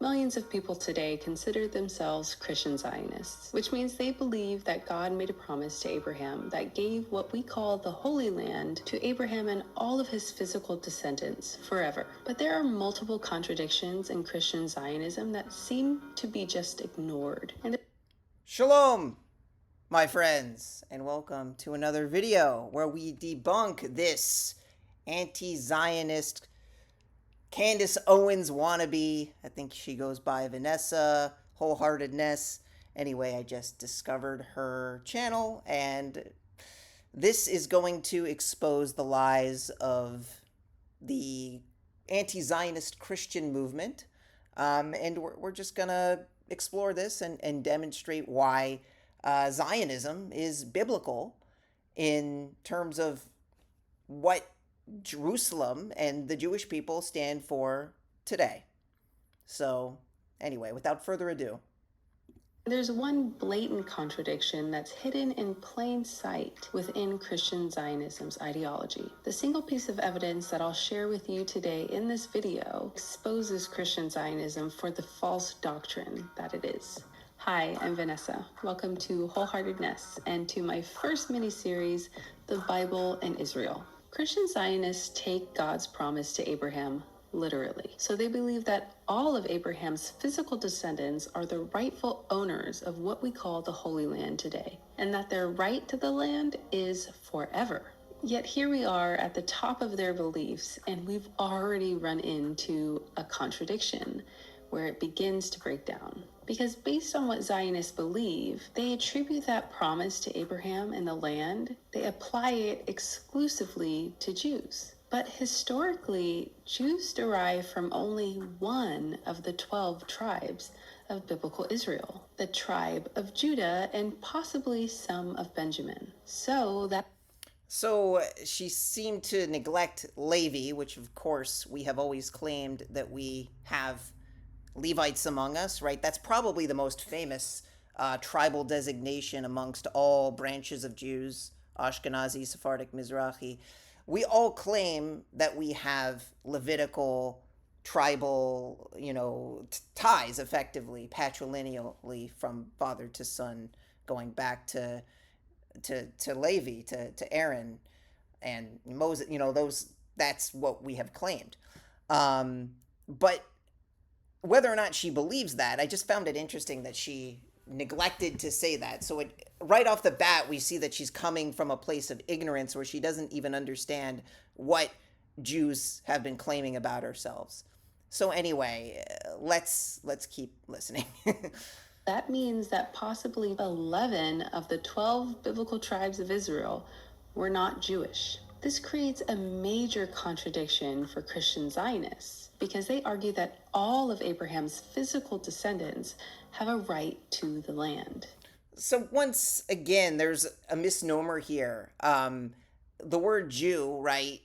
Millions of people today consider themselves Christian Zionists, which means they believe that God made a promise to Abraham that gave what we call the Holy Land to Abraham and all of his physical descendants forever. But there are multiple contradictions in Christian Zionism that seem to be just ignored. Shalom, my friends, and welcome to another video where we debunk this anti-Zionist Candace Owens wannabe. I think she goes by Vanessa Wholeheartedness. Anyway, I just discovered her channel, and this is going to expose the lies of the anti-Zionist Christian movement. And we're just going to explore this and demonstrate why Zionism is biblical in terms of what Jerusalem and the Jewish people stand for today. So, anyway, without further ado. There's one blatant contradiction that's hidden in plain sight within Christian Zionism's ideology. The single piece of evidence that I'll share with you today in this video exposes Christian Zionism for the false doctrine that it is. Hi, I'm Vanessa. Welcome to Wholeheartedness and to my first mini-series, The Bible and Israel. Christian Zionists take God's promise to Abraham literally. So they believe that all of Abraham's physical descendants are the rightful owners of what we call the Holy Land today, and that their right to the land is forever. Yet here we are at the top of their beliefs, and we've already run into a contradiction where it begins to break down. Because based on what Zionists believe, they attribute that promise to Abraham and the land, they apply it exclusively to Jews. But historically, Jews derive from only one of the 12 tribes of biblical Israel, the tribe of Judah and possibly some of Benjamin. So she seemed to neglect Levi, which of course we have always claimed that we have Levites among us, right? That's probably the most famous tribal designation amongst all branches of Jews, Ashkenazi, Sephardic, Mizrahi. We all claim that we have Levitical tribal, ties effectively, patrilineally from father to son, going back to Levi, to Aaron and Moses, that's what we have claimed. But whether or not she believes that, I just found it interesting that she neglected to say that. So right off the bat, we see that she's coming from a place of ignorance where she doesn't even understand what Jews have been claiming about ourselves. So anyway, let's keep listening. that means that possibly 11 of the 12 biblical tribes of Israel were not Jewish. This creates a major contradiction for Christian Zionists because they argue that all of Abraham's physical descendants have a right to the land. So once again, there's a misnomer here. The word Jew, right,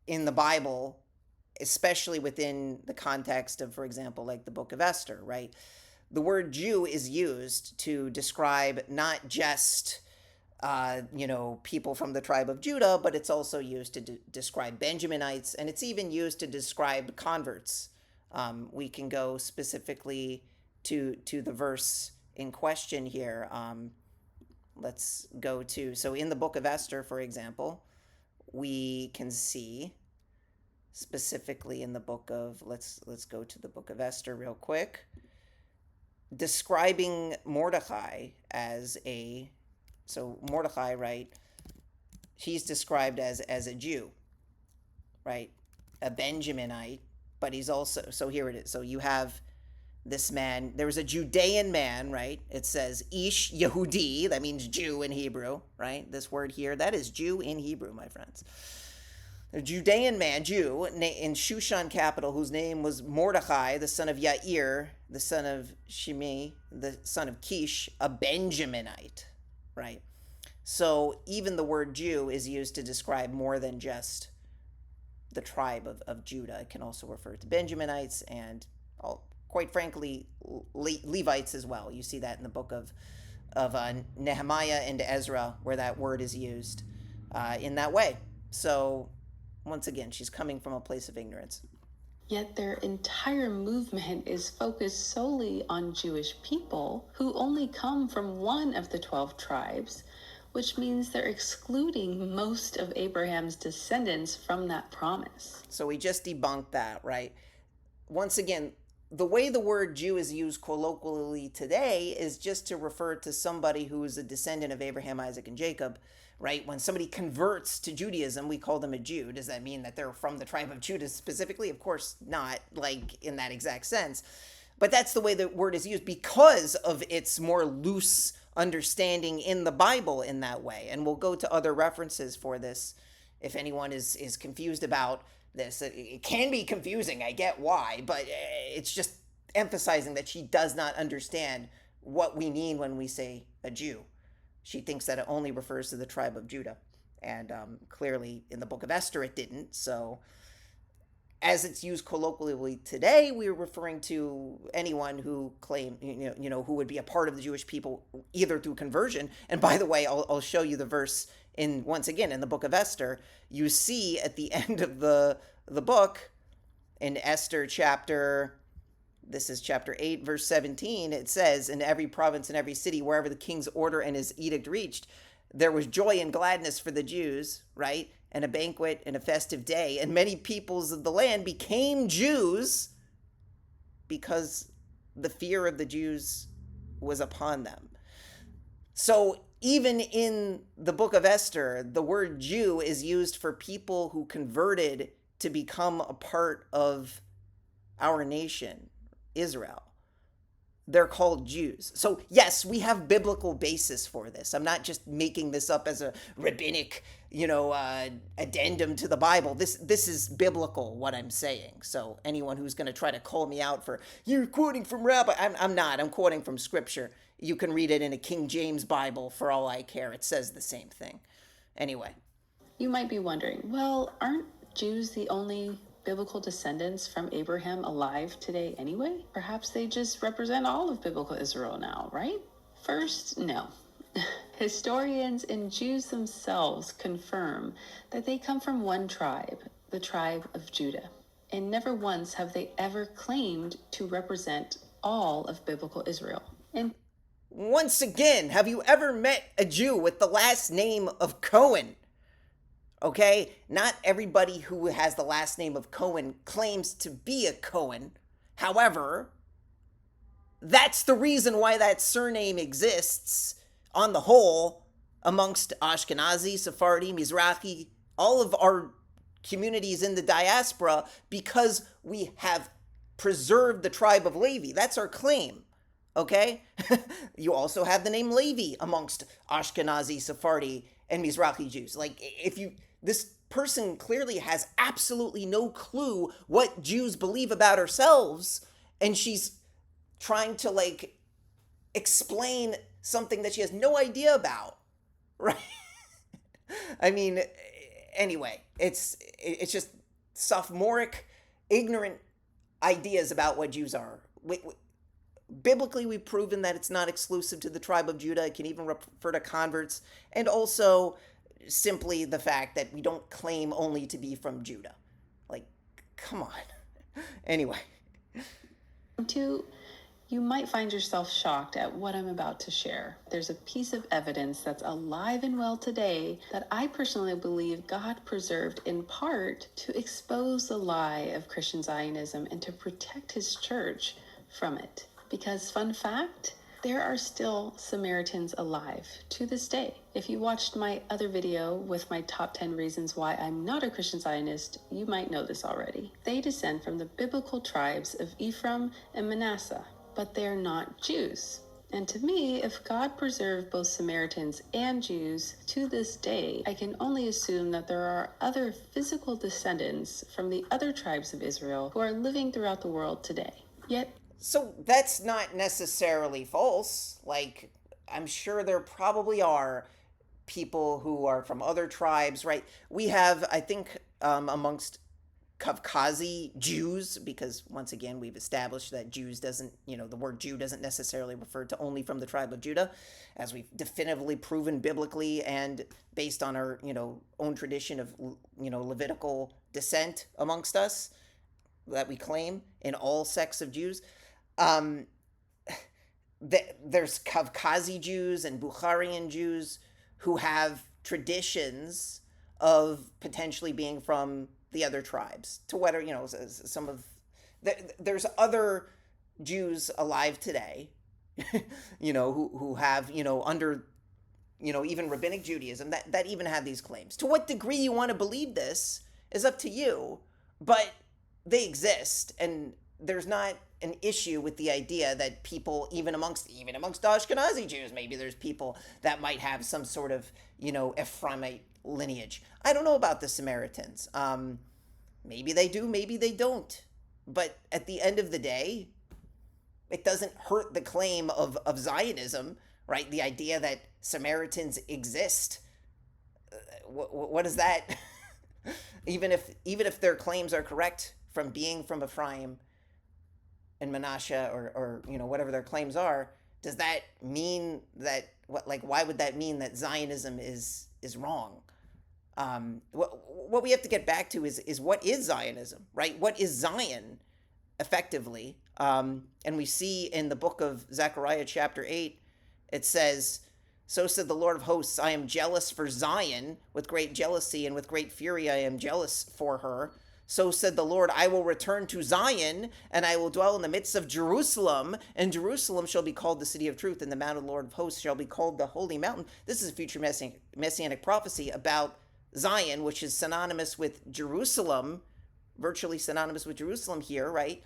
in the Bible, especially within the context of, for example, like the book of Esther, right? The word Jew is used to describe not just people from the tribe of Judah, but it's also used to describe Benjaminites, and it's even used to describe converts. We can go specifically to the verse in question here. Let's go to, so in the book of Esther, for example, we can see specifically in the book of, let's go to the book of Esther real quick, describing Mordecai as so Mordecai, right, he's described as a Jew, right, a Benjaminite, but he's also, so here it is. So you have this man, there was a Judean man, right? It says Ish Yehudi, that means Jew in Hebrew, right? This word here, that is Jew in Hebrew, my friends. A Judean man, Jew, in Shushan capital, whose name was Mordecai, the son of Yair, the son of Shimei, the son of Kish, a Benjaminite, right? So even the word Jew is used to describe more than just the tribe of Judah. It can also refer to Benjaminites and, quite frankly, Levites as well. You see that in the book of Nehemiah and Ezra, where that word is used in that way. So once again, she's coming from a place of ignorance. Yet their entire movement is focused solely on Jewish people who only come from one of the 12 tribes, which means they're excluding most of Abraham's descendants from that promise. So we just debunked that, right? Once again, the way the word Jew is used colloquially today is just to refer to somebody who is a descendant of Abraham, Isaac, and Jacob, right? When somebody converts to Judaism, we call them a Jew. Does that mean that they're from the tribe of Judah specifically? Of course not, like in that exact sense. But that's the way the word is used because of its more loose understanding in the Bible in that way. And we'll go to other references for this if anyone is confused about this. It can be confusing, I get why, but it's just emphasizing that she does not understand what we mean when we say a Jew. She thinks that it only refers to the tribe of Judah. And clearly in the book of Esther it didn't. So as it's used colloquially today, we're referring to anyone who claim, who would be a part of the Jewish people either through conversion. And by the way, I'll show you the verse once again in the book of Esther. You see at the end of the book in Esther chapter 8, verse 17, it says, in every province and every city, wherever the king's order and his edict reached, there was joy and gladness for the Jews, right? And a banquet and a festive day. And many peoples of the land became Jews because the fear of the Jews was upon them. So even in the book of Esther, the word Jew is used for people who converted to become a part of our nation, Israel. They're called Jews. So yes, we have biblical basis for this. I'm not just making this up as a rabbinic, addendum to the Bible. This is biblical, what I'm saying. So anyone who's going to try to call me out for, you're quoting from Rabbi, I'm not. I'm quoting from Scripture. You can read it in a King James Bible for all I care. It says the same thing. Anyway. You might be wondering, well, aren't Jews the only biblical descendants from Abraham alive today anyway? Perhaps they just represent all of biblical Israel now, right? First, no. Historians and Jews themselves confirm that they come from one tribe, the tribe of Judah. And never once have they ever claimed to represent all of biblical Israel. And once again, have you ever met a Jew with the last name of Cohen? Okay, not everybody who has the last name of Cohen claims to be a Cohen. However, that's the reason why that surname exists on the whole amongst Ashkenazi, Sephardi, Mizrahi, all of our communities in the diaspora, because we have preserved the tribe of Levi. That's our claim. Okay? You also have the name Levi amongst Ashkenazi, Sephardi, and Mizrahi Jews. This person clearly has absolutely no clue what Jews believe about ourselves, and she's trying to explain something that she has no idea about, right? I mean, anyway, it's just sophomoric, ignorant ideas about what Jews are. Biblically, we've proven that it's not exclusive to the tribe of Judah. It can even refer to converts, and also simply the fact that we don't claim only to be from Judah. Come on. Anyway. 2, you might find yourself shocked at what I'm about to share. There's a piece of evidence that's alive and well today that I personally believe God preserved in part to expose the lie of Christian Zionism and to protect his church from it. Because, fun fact, there are still Samaritans alive to this day. If you watched my other video with my top 10 reasons why I'm not a Christian Zionist, you might know this already. They descend from the biblical tribes of Ephraim and Manasseh, but they're not Jews. And to me, if God preserved both Samaritans and Jews to this day, I can only assume that there are other physical descendants from the other tribes of Israel who are living throughout the world today. Yet, so that's not necessarily false. I'm sure there probably are people who are from other tribes, right? We have, I think, amongst Kavkazi Jews, because once again, we've established that Jews doesn't, the word Jew doesn't necessarily refer to only from the tribe of Judah, as we've definitively proven biblically and based on our, own tradition of, Levitical descent amongst us. that we claim in all sects of Jews. There's Kavkazi Jews and Bukharian Jews who have traditions of potentially being from the other tribes. To whether, some of there's other Jews alive today, who have, under, even Rabbinic Judaism that even have these claims. To what degree you want to believe this is up to you, but they exist, and there's not an issue with the idea that people, even amongst Ashkenazi Jews, maybe there's people that might have some sort of, Ephraimite lineage. I don't know about the Samaritans. Maybe they do, maybe they don't. But at the end of the day, it doesn't hurt the claim of Zionism, right? The idea that Samaritans exist. What is that? even if their claims are correct from being from Ephraim and Manasseh, or whatever their claims are, does that mean that why would that mean that Zionism is wrong? What we have to get back to is what is Zionism, right? What is Zion effectively? And we see in the book of Zechariah chapter 8, it says, "So said the Lord of hosts, I am jealous for Zion with great jealousy, and with great fury I am jealous for her. So said the Lord, I will return to Zion, and I will dwell in the midst of Jerusalem, and Jerusalem shall be called the city of truth, and the mount of the Lord of hosts shall be called the holy mountain." This is a future messianic prophecy about Zion, which is synonymous with Jerusalem, virtually synonymous with Jerusalem here, right?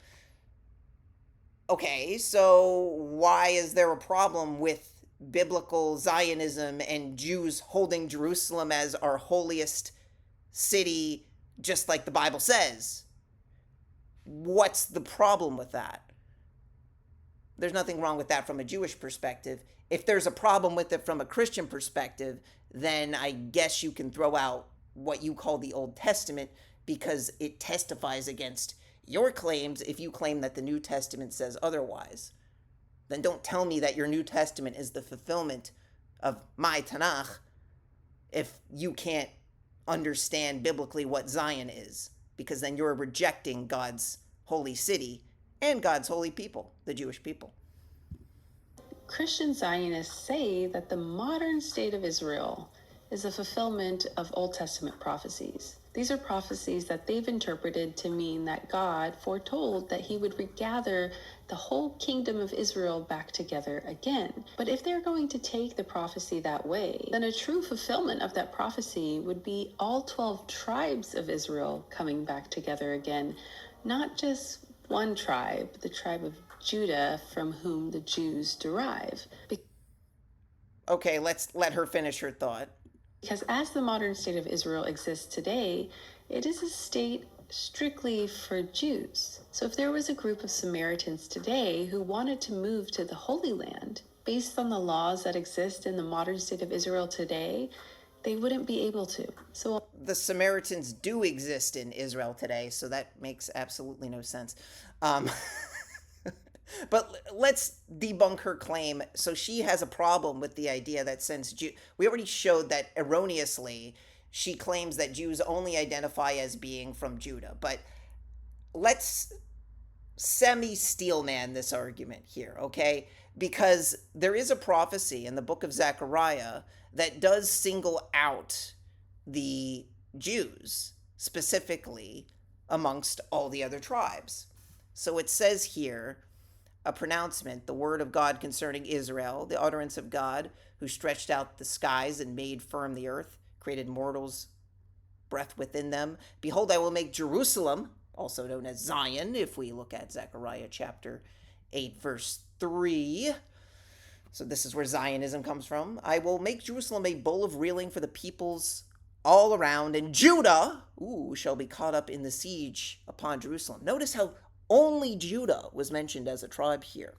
Okay, so why is there a problem with biblical Zionism and Jews holding Jerusalem as our holiest city, just like the Bible says? What's the problem with that? There's nothing wrong with that from a Jewish perspective. If there's a problem with it from a Christian perspective, then I guess you can throw out what you call the Old Testament, because it testifies against your claims if you claim that the New Testament says otherwise. Then don't tell me that your New Testament is the fulfillment of my Tanakh if you can't understand biblically what Zion is, because then you're rejecting God's holy city and God's holy people, the Jewish people. Christian Zionists say that the modern state of Israel is a fulfillment of Old Testament prophecies. These are prophecies that they've interpreted to mean that God foretold that he would regather the whole kingdom of Israel back together again. But if they're going to take the prophecy that way, then a true fulfillment of that prophecy would be all 12 tribes of Israel coming back together again, not just one tribe, the tribe of Judah, from whom the Jews derive. Okay, let's let her finish her thought. Because as the modern state of Israel exists today, it is a state strictly for Jews. So if there was a group of Samaritans today who wanted to move to the Holy Land, based on the laws that exist in the modern state of Israel today, they wouldn't be able to. So the Samaritans do exist in Israel today, so that makes absolutely no sense. But let's debunk her claim. So she has a problem with the idea that since we already showed that erroneously, she claims that Jews only identify as being from Judah. But let's semi-steelman this argument here, okay? Because there is a prophecy in the book of Zechariah that does single out the Jews specifically amongst all the other tribes. So it says here, a pronouncement, the word of God concerning Israel, the utterance of God, who stretched out the skies and made firm the earth, created mortals, breath within them. Behold, I will make Jerusalem, also known as Zion, if we look at Zechariah chapter 8, verse 3. So this is where Zionism comes from. I will make Jerusalem a bowl of reeling for the peoples all around, and Judah, shall be caught up in the siege upon Jerusalem. Notice how only Judah was mentioned as a tribe here.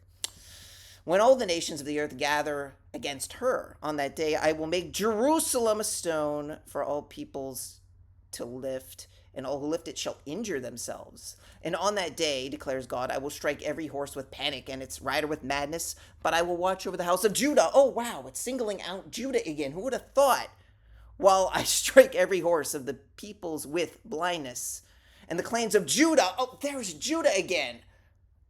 When all the nations of the earth gather against her on that day, I will make Jerusalem a stone for all peoples to lift, and all who lift it shall injure themselves. And on that day, declares God, I will strike every horse with panic and its rider with madness, but I will watch over the house of Judah. Oh, wow, it's singling out Judah again. Who would have thought? While I strike every horse of the peoples with blindness. and the clans of Judah. Oh, there's Judah again.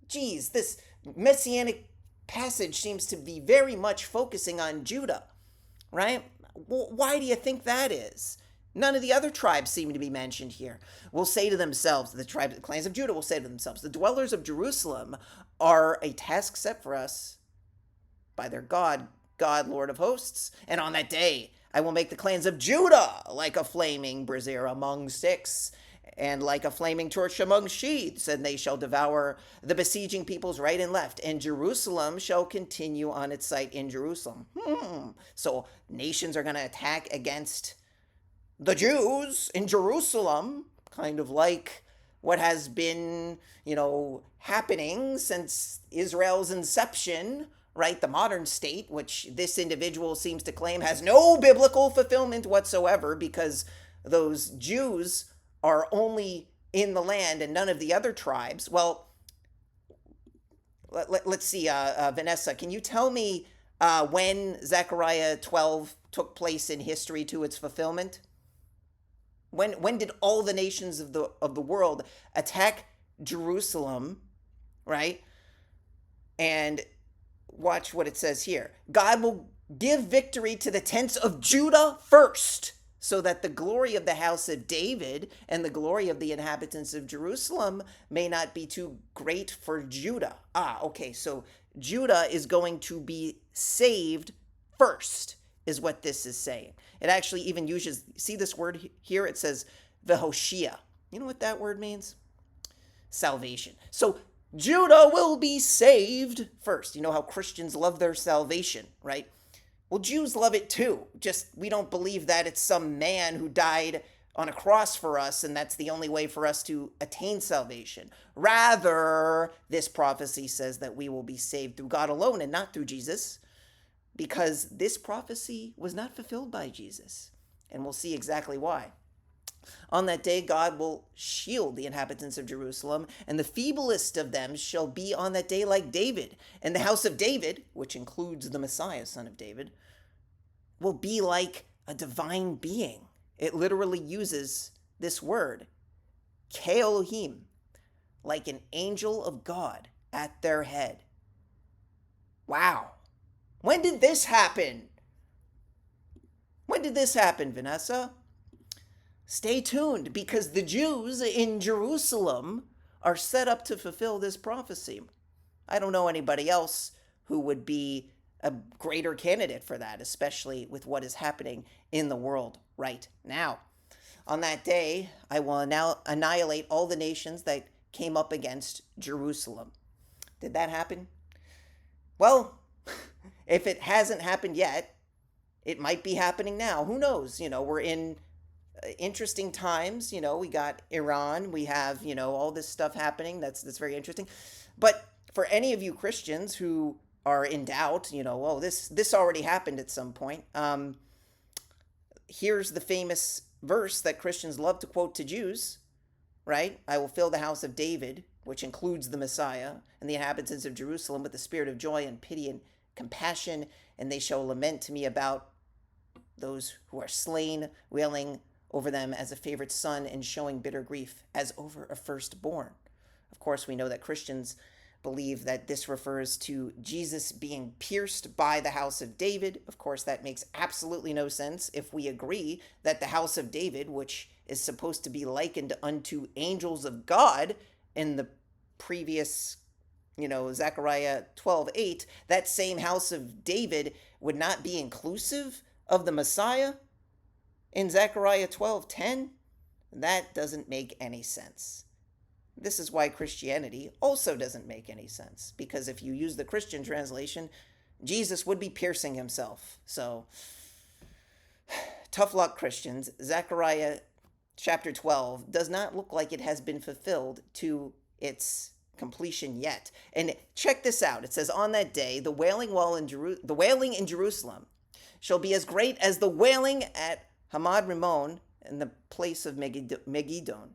Geez, this messianic passage seems to be very much focusing on Judah, right? Why do you think that is? None of the other tribes seem to be mentioned here. Will say to themselves, the clans of Judah will say to themselves, the dwellers of Jerusalem are a task set for us by their God, Lord of hosts. And on that day, I will make the clans of Judah like a flaming brazier among sticks, and like a flaming torch among sheaths, and they shall devour the besieging peoples right and left, and Jerusalem shall continue on its site in Jerusalem. So nations are going to attack against the Jews in Jerusalem, kind of like what has been, happening since Israel's inception, right? The modern state, which this individual seems to claim has no biblical fulfillment whatsoever, because those Jews are only in the land and none of the other tribes. Well, let's see, Vanessa, can you tell me when Zechariah 12 took place in history to its fulfillment? When did all the nations of the world attack Jerusalem, right? And watch what it says here. God will give victory to the tents of Judah first, so that the glory of the house of David and the glory of the inhabitants of Jerusalem may not be too great for Judah. Okay, so Judah is going to be saved first, is what this is saying. It actually even uses, see this word here? It says Vehoshia. You know what that word means? Salvation. So Judah will be saved first. You know how Christians love their salvation, right? Well, Jews love it too. Just we don't believe that it's some man who died on a cross for us and that's the only way for us to attain salvation. Rather, this prophecy says that we will be saved through God alone and not through Jesus, because this prophecy was not fulfilled by Jesus. And we'll see exactly why. On that day, God will shield the inhabitants of Jerusalem, and the feeblest of them shall be on that day like David. And the house of David, which includes the Messiah, son of David, will be like a divine being. It literally uses this word, Keelohim, like an angel of God at their head. Wow. When did this happen? When did this happen, Vanessa? Stay tuned, because the Jews in Jerusalem are set up to fulfill this prophecy. I don't know anybody else who would be a greater candidate for that, especially with what is happening in the world right now. On that day, I will now annihilate all the nations that came up against Jerusalem. Did that happen? Well, if it hasn't happened yet, it might be happening now. Who knows? We're in interesting times. We got Iran, we have all this stuff happening that's very interesting. But for any of you Christians who are in doubt, this already happened at some point, here's the famous verse that Christians love to quote to Jews, right? I will fill the house of David, which includes the Messiah, and the inhabitants of Jerusalem with the spirit of joy and pity and compassion, and they shall lament to me about those who are slain, wailing over them as a favorite son, and showing bitter grief as over a firstborn. Of course, we know that Christians believe that this refers to Jesus being pierced by the house of David. Of course, that makes absolutely no sense if we agree that the house of David, which is supposed to be likened unto angels of God in the previous, Zechariah 12:8, that same house of David would not be inclusive of the Messiah in Zechariah 12:10, that doesn't make any sense. This is why Christianity also doesn't make any sense, because if you use the Christian translation, Jesus would be piercing himself. So, tough luck, Christians. Zechariah chapter 12 does not look like it has been fulfilled to its completion yet. And check this out. It says, on that day, the wailing in Jerusalem shall be as great as the wailing at Hamad Rimmon in the place of Megiddo.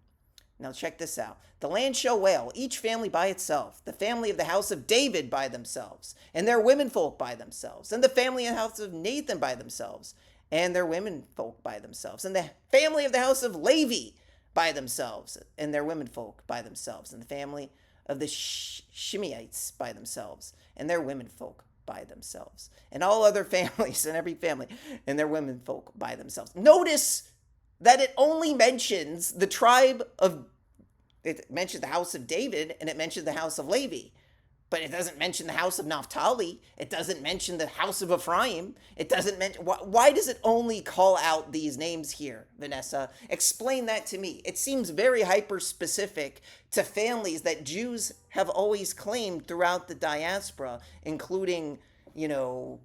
Now check this out. The land shall wail, each family by itself, the family of the house of David by themselves, and their womenfolk by themselves, and the family of the house of Nathan by themselves, and their womenfolk by themselves, and the family of the house of Levi by themselves, and their womenfolk by themselves, and the family of the Shimeites by themselves, and their womenfolk by themselves, and all other families and every family and their womenfolk by themselves. Notice that it only mentions the tribe of, it mentions the house of David, and it mentions the house of Levi. But it doesn't mention the house of Naphtali. It doesn't mention the house of Ephraim. It doesn't mention. Why does it only call out these names here, Vanessa? Explain that to me. It seems very hyper specific to families that Jews have always claimed throughout the diaspora, including, the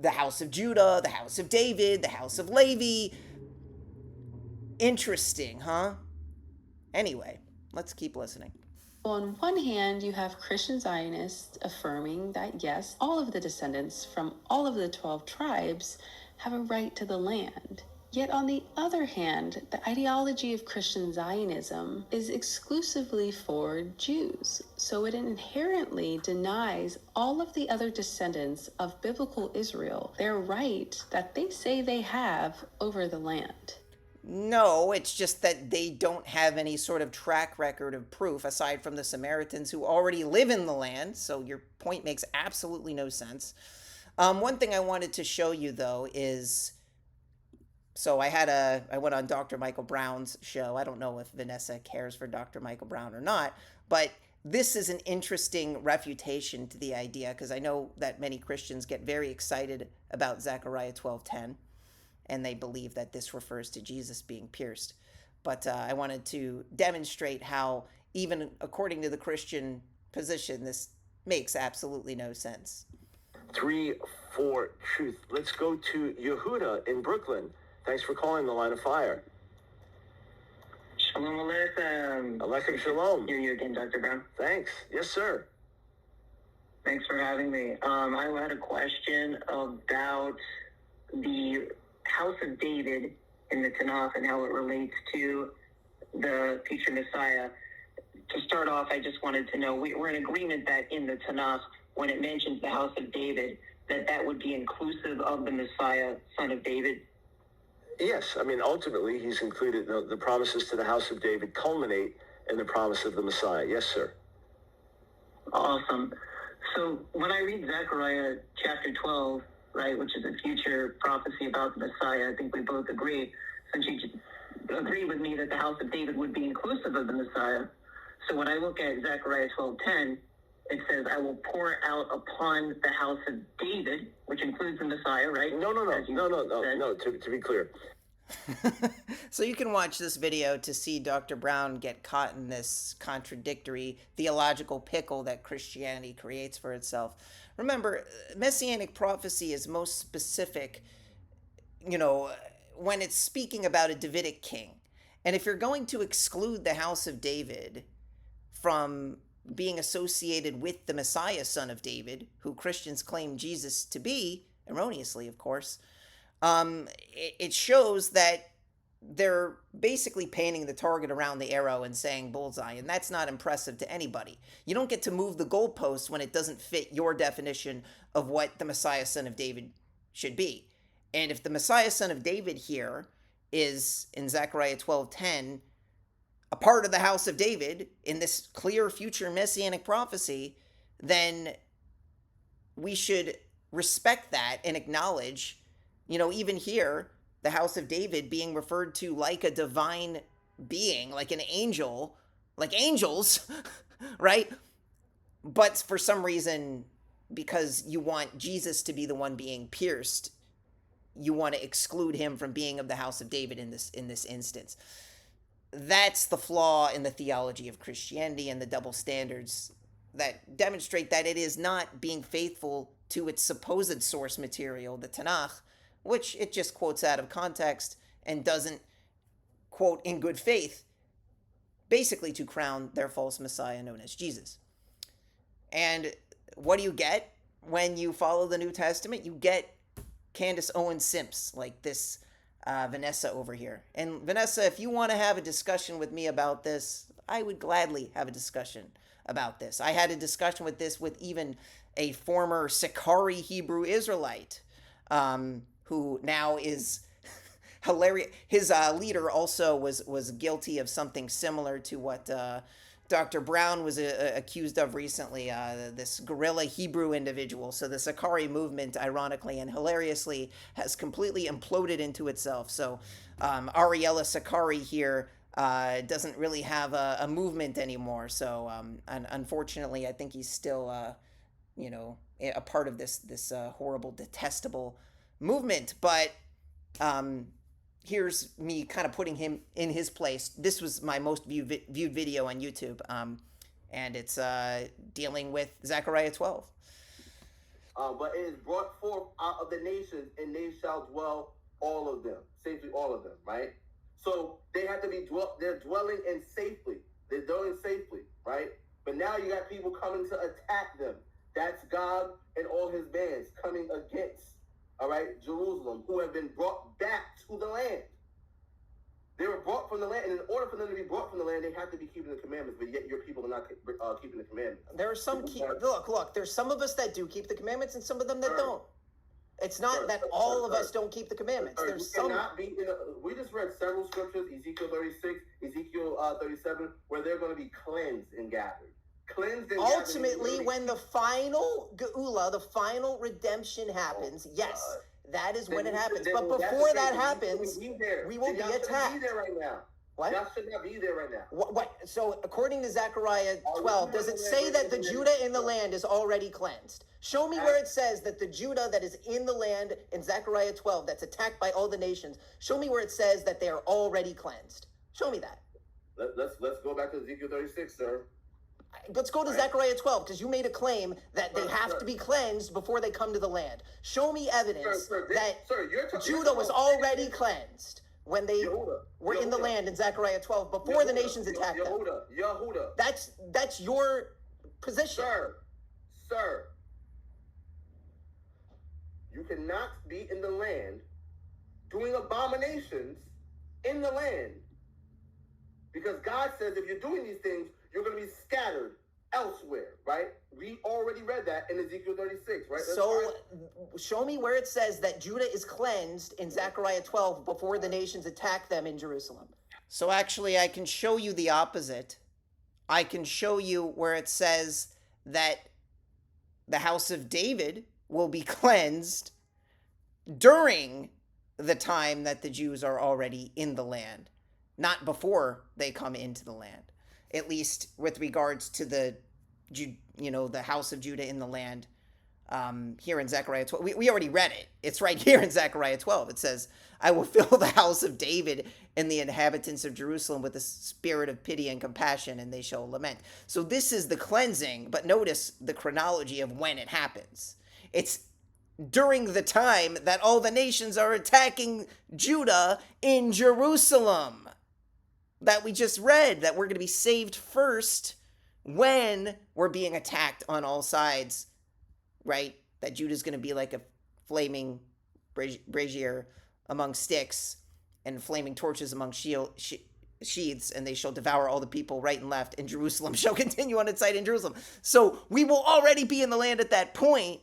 house of Judah, the house of David, the house of Levi. Interesting, huh? Anyway, let's keep listening. On one hand, you have Christian Zionists affirming that, yes, all of the descendants from all of the 12 tribes have a right to the land. Yet on the other hand, the ideology of Christian Zionism is exclusively for Jews, so it inherently denies all of the other descendants of biblical Israel their right that they say they have over the land. No, it's just that they don't have any sort of track record of proof aside from the Samaritans who already live in the land. So your point makes absolutely no sense. One thing I wanted to show you though is, so I went on Dr. Michael Brown's show. I don't know if Vanessa cares for Dr. Michael Brown or not, but this is an interesting refutation to the idea, because I know that many Christians get very excited about Zechariah 12:10. And they believe that this refers to Jesus being pierced. But I wanted to demonstrate how, even according to the Christian position, this makes absolutely no sense. 3, 4, truth. Let's go to Yehuda in Brooklyn. Thanks for calling the Line of Fire. Shalom Aleichem. Aleichem shalom. Hear you again, Dr. Brown. Thanks. Yes, sir. Thanks for having me. I had a question about the House of David in the Tanakh and how it relates to the future Messiah. To start off, I just wanted to know, we're in agreement that in the Tanakh, when it mentions the House of David, that would be inclusive of the Messiah, son of David? Yes. I mean, ultimately, he's included, the promises to the House of David culminate in the promise of the Messiah. Yes, sir. Awesome. So when I read Zechariah chapter 12, right, which is a future prophecy about the Messiah, I think we both agree, since you agree with me that the house of David would be inclusive of the Messiah. So when I look at Zechariah 12:10, it says, I will pour out upon the house of David, which includes the Messiah, right? No. To be clear. So you can watch this video to see Dr. Brown get caught in this contradictory theological pickle that Christianity creates for itself. Remember, messianic prophecy is most specific, when it's speaking about a Davidic king. And if you're going to exclude the house of David from being associated with the Messiah, son of David, who Christians claim Jesus to be, erroneously, of course, it shows that they're basically painting the target around the arrow and saying bullseye, and that's not impressive to anybody. You don't get to move the goalposts when it doesn't fit your definition of what the Messiah, son of David, should be. And if the Messiah, son of David here is, in Zechariah 12:10, a part of the house of David in this clear future messianic prophecy, then we should respect that and acknowledge, even here, the house of David being referred to like a divine being, like an angel, like angels, right? But for some reason, because you want Jesus to be the one being pierced, you want to exclude him from being of the house of David in this instance. That's the flaw in the theology of Christianity and the double standards that demonstrate that it is not being faithful to its supposed source material, the Tanakh, which it just quotes out of context and doesn't quote in good faith, basically to crown their false Messiah known as Jesus. And what do you get when you follow the New Testament? You get Candace Owens Simps, like this Vanessa over here. And Vanessa, if you want to have a discussion with me about this, I would gladly have a discussion about this. I had a discussion with this with even a former Sicarii Hebrew Israelite, who now hilarious. His leader also was guilty of something similar to what Dr. Brown was accused of recently. This guerrilla Hebrew individual. So the Sakari movement, ironically and hilariously, has completely imploded into itself. So Ariella Sakari here doesn't really have a movement anymore. So unfortunately, I think he's still a part of this horrible, detestable movement. But here's me kind of putting him in his place. This was my most viewed video on YouTube, and it's dealing with Zechariah 12. But it is brought forth out of the nations, and they shall dwell all of them, safely all of them, right? So they have to be they're dwelling in safely. They're dwelling safely, right? But now you got people coming to attack them. That's God and all his bands coming against, all right, Jerusalem, who have been brought back to the land. They were brought from the land, and in order for them to be brought from the land, they have to be keeping the commandments, but yet your people are not keeping the commandments. There are some, look, there's some of us that do keep the commandments and some of them that don't. It's not that all of us don't keep the commandments. There's some. We just read several scriptures, Ezekiel 36, Ezekiel 37, where they're going to be cleansed and gathered. Ultimately, when the final geula, the final redemption happens, yes, that is when it happens. But before that happens, we will be attacked. Be there right now. What? Y'all should not be there right now. What? So, according to Zechariah 12, does it say that the Judah in the land is already cleansed? Show me where it says that the Judah that is in the land in Zechariah 12 that's attacked by all the nations. Show me where it says that they are already cleansed. Show me that. Let's go back to Ezekiel 36, sir. Let's go to Zechariah 12, because you made a claim that they have to be cleansed before they come to the land. Show me evidence that Judah was already cleansed when they were in the land in Zechariah 12 before the nations attacked them. Yehuda. That's your position. Sir. You cannot be in the land doing abominations in the land. Because God says if you're doing these things, you're going to be scattered elsewhere, right? We already read that in Ezekiel 36, right? So show me where it says that Judah is cleansed in Zechariah 12 before the nations attack them in Jerusalem. So actually, I can show you the opposite. I can show you where it says that the house of David will be cleansed during the time that the Jews are already in the land, not before they come into the land. At least with regards to the house of Judah in the land, here in Zechariah 12. We already read it. It's right here in Zechariah 12. It says, I will fill the house of David and the inhabitants of Jerusalem with a spirit of pity and compassion, and they shall lament. So this is the cleansing, but notice the chronology of when it happens. It's during the time that all the nations are attacking Judah in Jerusalem. That we just read, that we're going to be saved first when we're being attacked on all sides, right? That Judah's going to be like a flaming brazier among sticks and flaming torches among sheaths, and they shall devour all the people right and left, and Jerusalem shall continue on its site in Jerusalem. So we will already be in the land at that point,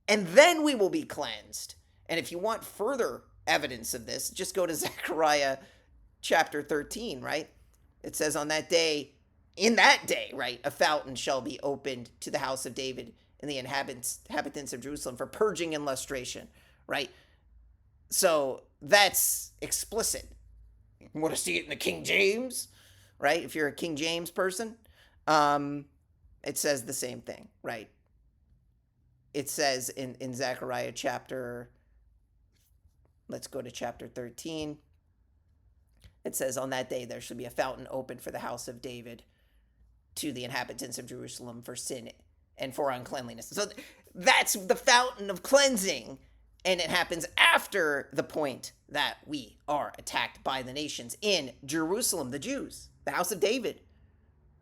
and then we will be cleansed. And if you want further evidence of this, just go to Zechariah chapter 13, right? It says on that day, in that day, right, a fountain shall be opened to the house of David and the inhabitants of Jerusalem for purging and lustration, right? So that's explicit. You want to see it in the King James, right? If you're a King James person, it says the same thing, right? It says in Zechariah chapter, let's go to chapter 13. It says, on that day there shall be a fountain opened for the house of David to the inhabitants of Jerusalem for sin and for uncleanliness. So that's the fountain of cleansing. And it happens after the point that we are attacked by the nations in Jerusalem, the Jews, the house of David,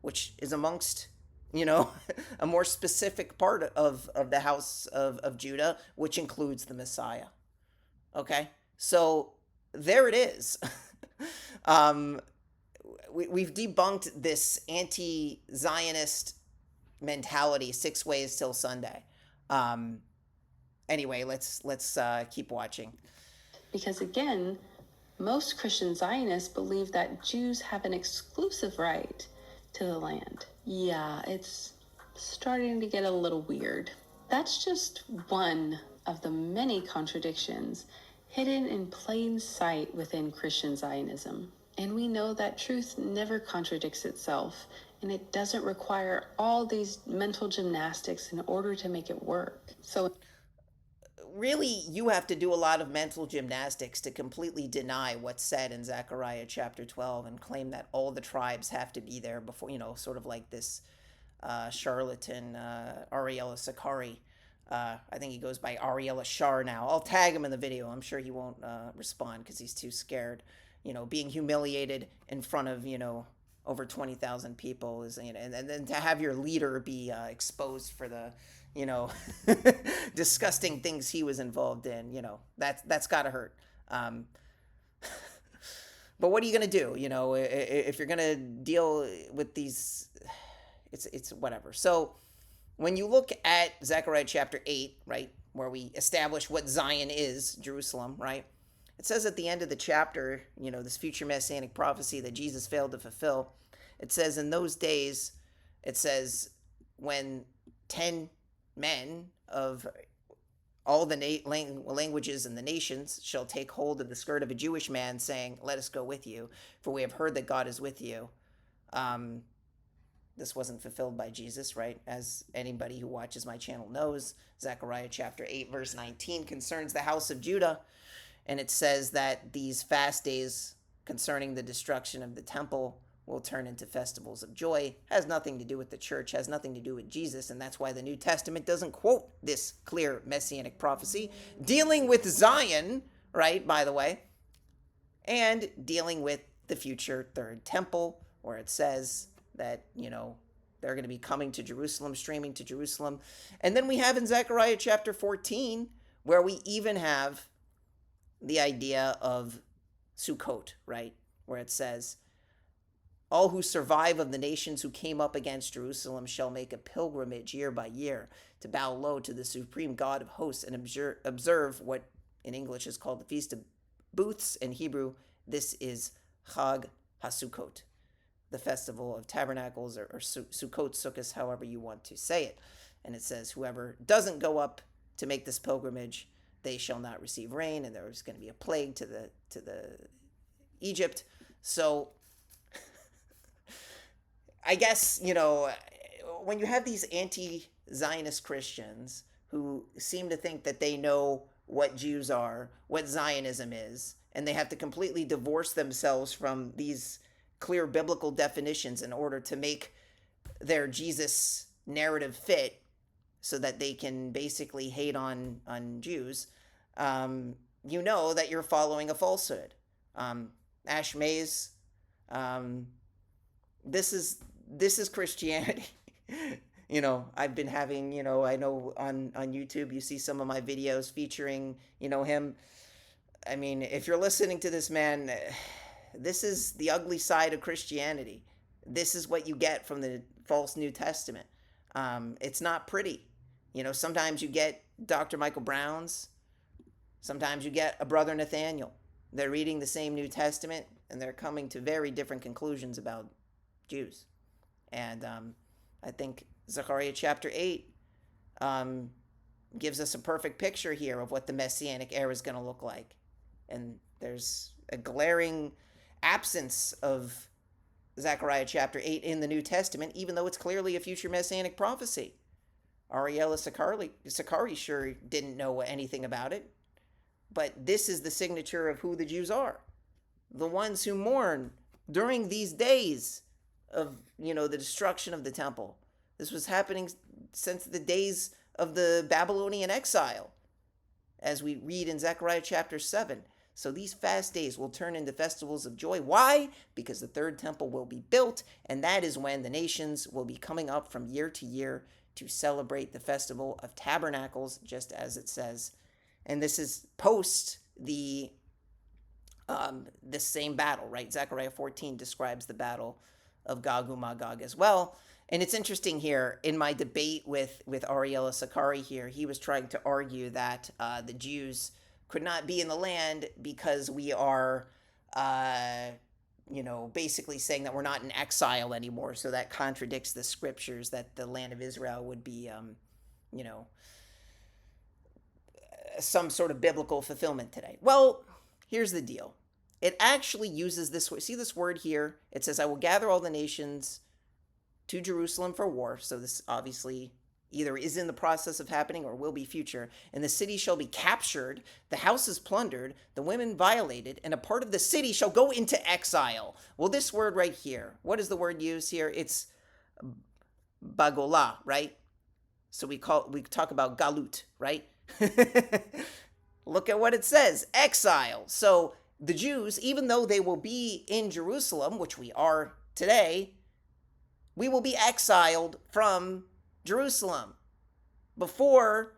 which is amongst, a more specific part of the house of Judah, which includes the Messiah. Okay? So there it is. We've debunked this anti-Zionist mentality 6 ways till Sunday. Anyway, let's keep watching. Because again, Most Christian Zionists believe that Jews have an exclusive right to the land. Yeah, it's starting to get a little weird. That's just one of the many contradictions hidden in plain sight within Christian Zionism. And we know that truth never contradicts itself, and it doesn't require all these mental gymnastics in order to make it work. So really, you have to do a lot of mental gymnastics to completely deny what's said in Zechariah chapter 12 and claim that all the tribes have to be there before, sort of like this charlatan Ariella Sakari. I think he goes by Ariella Shar now. I'll tag him in the video. I'm sure he won't respond because he's too scared. Being humiliated in front of, over 20,000 people is, and then to have your leader be exposed for the, disgusting things he was involved in, that's got to hurt. But what are you going to do? If you're going to deal with these, it's whatever. So when you look at Zechariah chapter 8, right, where we establish what Zion is, Jerusalem, right, it says at the end of the chapter, this future messianic prophecy that Jesus failed to fulfill. It says in those days, it says when 10 men of all the languages and the nations shall take hold of the skirt of a Jewish man, saying, "Let us go with you, for we have heard that God is with you." This wasn't fulfilled by Jesus, right? As anybody who watches my channel knows, Zechariah chapter 8, verse 19 concerns the house of Judah. And it says that these fast days concerning the destruction of the temple will turn into festivals of joy. Has nothing to do with the church, has nothing to do with Jesus. And that's why the New Testament doesn't quote this clear messianic prophecy dealing with Zion, right, by the way, and dealing with the future third temple, where it says that, they're going to be coming to Jerusalem, streaming to Jerusalem. And then we have in Zechariah chapter 14, where we even have the idea of Sukkot, right? Where it says, all who survive of the nations who came up against Jerusalem shall make a pilgrimage year by year to bow low to the supreme God of hosts and observe what in English is called the Feast of Booths. In Hebrew, this is Chag HaSukkot, the Festival of Tabernacles, or Sukkot, Sukkot, however you want to say it. And it says, whoever doesn't go up to make this pilgrimage, they shall not receive rain, and there's going to be a plague to the Egypt. So I guess, when you have these anti-Zionist Christians who seem to think that they know what Jews are, what Zionism is, and they have to completely divorce themselves from these clear biblical definitions in order to make their Jesus narrative fit so that they can basically hate on Jews, that you're following a falsehood. Ash Mays, this is Christianity. I've been having, I know on YouTube you see some of my videos featuring, him. I mean, if you're listening to this man, this is the ugly side of Christianity. This is what you get from the false New Testament. It's not pretty. Sometimes you get Dr. Michael Brown's. Sometimes you get a Brother Nathaniel. They're reading the same New Testament, and they're coming to very different conclusions about Jews. And I think Zechariah chapter 8 gives us a perfect picture here of what the Messianic era is going to look like. And there's a glaring absence of Zechariah chapter 8 in the New Testament, even though it's clearly a future Messianic prophecy. Ariella Sakari sure didn't know anything about it. But this is the signature of who the Jews are. The ones who mourn during these days of, the destruction of the temple. This was happening since the days of the Babylonian exile, as we read in Zechariah chapter 7. So these fast days will turn into festivals of joy. Why? Because the third temple will be built, and that is when the nations will be coming up from year to year to celebrate the festival of tabernacles, just as it says. And this is post the this same battle, right? Zechariah 14 describes the battle of Gog and Magog as well. And it's interesting here, in my debate with Ariella Sakari here, he was trying to argue that the Jews could not be in the land because we are basically saying that we're not in exile anymore. So that contradicts the scriptures that the land of Israel would be, some sort of biblical fulfillment today. Well, here's the deal. It actually uses this word. See this word here? It says, I will gather all the nations to Jerusalem for war. So this obviously either is in the process of happening or will be future. And the city shall be captured, the houses plundered, the women violated, and a part of the city shall go into exile. Well, this word right here, what is the word used here? It's bagola, right? So we talk about galut, right? Look at what it says, exile. So the Jews, even though they will be in Jerusalem, which we are today, we will be exiled from Jerusalem before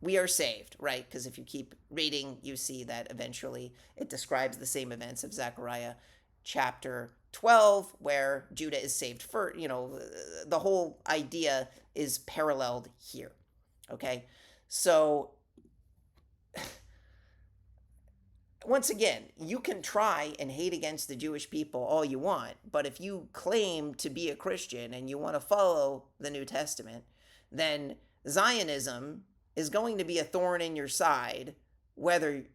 we are saved, right? Because if you keep reading, you see that eventually it describes the same events of Zechariah chapter 12, where Judah is saved for, the whole idea is paralleled here, okay? So, once again, you can try and hate against the Jewish people all you want, but if you claim to be a Christian and you want to follow the New Testament, then Zionism is going to be a thorn in your side, whether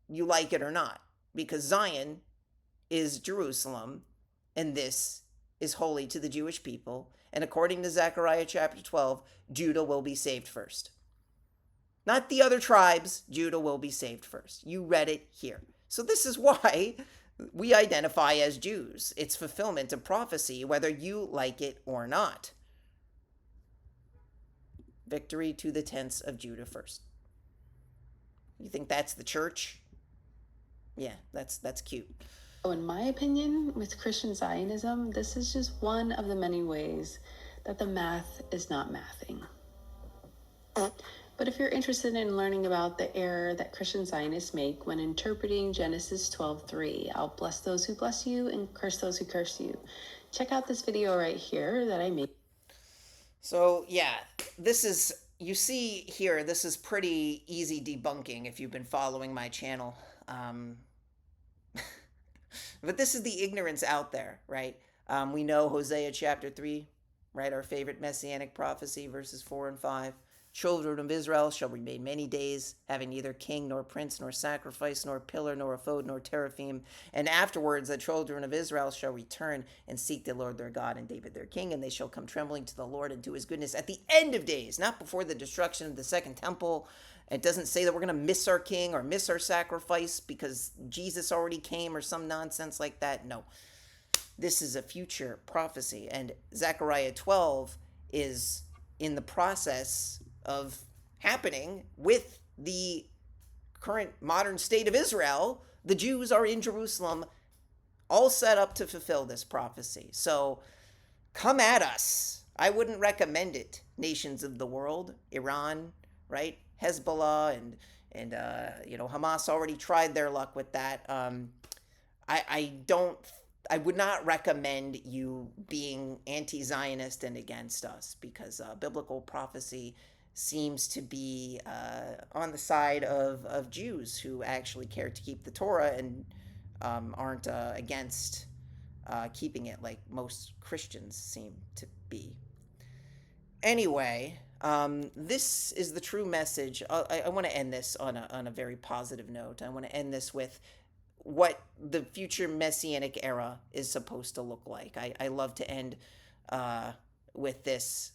you like it or not, because Zion is Jerusalem, and this is holy to the Jewish people, and according to Zechariah chapter 12, Judah will be saved first. Not the other tribes, Judah will be saved first. You read it here. So this is why we identify as Jews. It's fulfillment of prophecy, whether you like it or not. Victory to the tents of Judah first. You think that's the church? Yeah, that's cute. In my opinion, with Christian Zionism, this is just one of the many ways that the math is not mathing. But if you're interested in learning about the error that Christian Zionists make when interpreting Genesis 12:3, I'll bless those who bless you and curse those who curse you. Check out this video right here that I made. So yeah, you see here, this is pretty easy debunking if you've been following my channel. But this is the ignorance out there, right? We know Hosea chapter 3, right? Our favorite messianic prophecy, verses 4 and 5. Children of Israel shall remain many days, having neither king nor prince nor sacrifice nor pillar nor ephod nor teraphim. And afterwards the children of Israel shall return and seek the Lord their God and David their king, and they shall come trembling to the Lord and to his goodness at the end of days, not before the destruction of the second temple. It doesn't say that we're going to miss our king or miss our sacrifice because Jesus already came or some nonsense like that. No. This is a future prophecy, and Zechariah 12 is in the process of happening with the current modern state of Israel. The Jews are in Jerusalem, all set up to fulfill this prophecy. So come at us. I wouldn't recommend it. Nations of the world, Iran, right? Hezbollah and Hamas already tried their luck with that. I would not recommend you being anti-Zionist and against us, because biblical prophecy seems to be on the side of Jews who actually care to keep the Torah and aren't against keeping it like most Christians seem to be. Anyway, this is the true message. I want to end this on a very positive note. I want to end this with what the future messianic era is supposed to look like. I love to end with this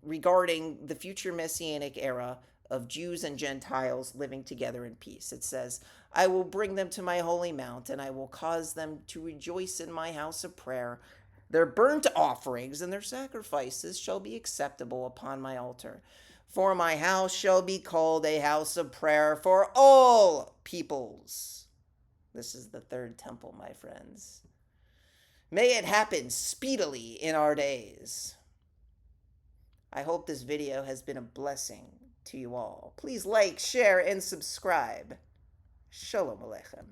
regarding the future messianic era of Jews and Gentiles living together in peace. It says, I will bring them to my holy mount, and I will cause them to rejoice in my house of prayer. Their burnt offerings and their sacrifices shall be acceptable upon my altar. For my house shall be called a house of prayer for all peoples. This is the third temple, my friends. May it happen speedily in our days. I hope this video has been a blessing to you all. Please like, share, and subscribe. Shalom Aleichem.